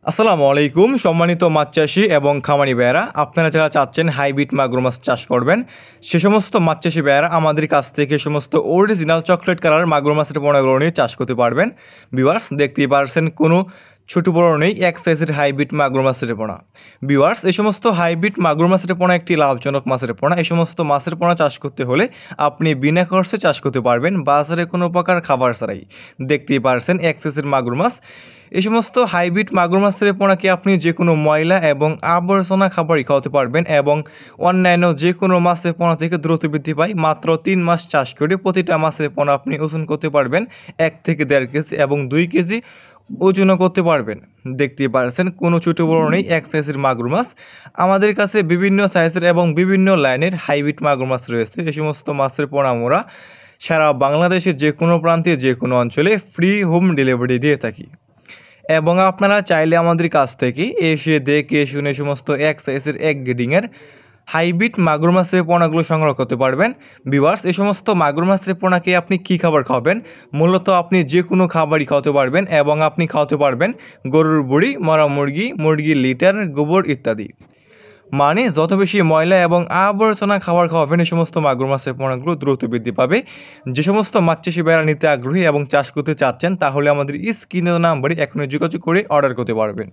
আসসালামু আলাইকুম সম্মানিত মাছ চাষি এবং খামারি ভাইয়েরা, আপনারা যারা চাচ্ছেন হাইব্রিড মাগুর মাছ চাষ করবেন সে সমস্ত মাছ চাষি ভাইয়েরা আমাদের কাছ থেকে সমস্ত অরিজিনাল চকলেট কালার মাগুর মাছের পোনাগুলো নিয়ে চাষ করতে পারবেন। ভিউয়ার্স, দেখতেই পারছেন কোনো ছোটো বড় নেই, এক সাইজের হাইব্রিড মাগুর মাছের পোনা। ভিউয়ার্স, এই সমস্ত হাইব্রিড মাগুর মাছের পোনা একটি লাভজনক মাছের পোনা। এই সমস্ত মাছের পোনা চাষ করতে হলে আপনি বিনা খরচে চাষ করতে পারবেন, বাজারে কোনো প্রকার খাবার ছাড়াই। দেখতেই পারছেন এক সাইজের মাগুর মাছ। এই সমস্ত হাইব্রিড মাগুর মাছের পোনাকে আপনি যে কোনো ময়লা এবং আবর্জনা খাবারই খাওয়াতে পারবেন এবং অন্যান্য যে কোনো মাছের পোনা থেকে দ্রুত বৃদ্ধি পায়। মাত্র 3 মাস চাষ করে প্রতিটা মাছের পোনা আপনি ওজন করতে পারবেন 1 থেকে 1.5 কেজি এবং 2 কেজি ওজনও করতে পারবেন। দেখতেই পারছেন কোনো ছোটো বড় নেই, এক সাইজের মাগুর মাছ। আমাদের কাছে বিভিন্ন সাইজের এবং বিভিন্ন লাইনের হাইব্রিড মাগুর মাছ রয়েছে। এই সমস্ত মাছের পোনা আমরা সারা বাংলাদেশের যে কোনো প্রান্তে যে কোনো অঞ্চলে ফ্রি হোম ডেলিভারি দিয়ে থাকি এবং আপনারা চাইলে আমাদের কাছ থেকে এসে দেখে শুনে সমস্ত এক সাইজের এক গ্রেডিংয়ের হাইব্রিড মাগুর মাছের পোনাগুলো সংগ্রহ করতে পারবেন। ভিউয়ার্স, এই সমস্ত মাগুর মাছের পোনাকে আপনি কী খাবার খাওয়াবেন? মূলত আপনি যে কোনো খাবারই খাওয়াতে পারবেন এবং আপনি খাওয়াতে পারবেন গরুর বুড়ি, মরা মুরগি, মুরগির লিটার, গোবর ইত্যাদি। মানে যত বেশি ময়লা এবং আবর্জনা খাবার খাওয়াবেন এই সমস্ত মাগুর মাছের পোনাগুলো দ্রুত বৃদ্ধি পাবে। যে সমস্ত মাছ চাষি ভাইয়েরা নিতে আগ্রহী এবং চাষ করতে চাচ্ছেন তাহলে আমাদের স্ক্রিনের নাম্বারে এখনই যোগাযোগ করে অর্ডার করতে পারবেন।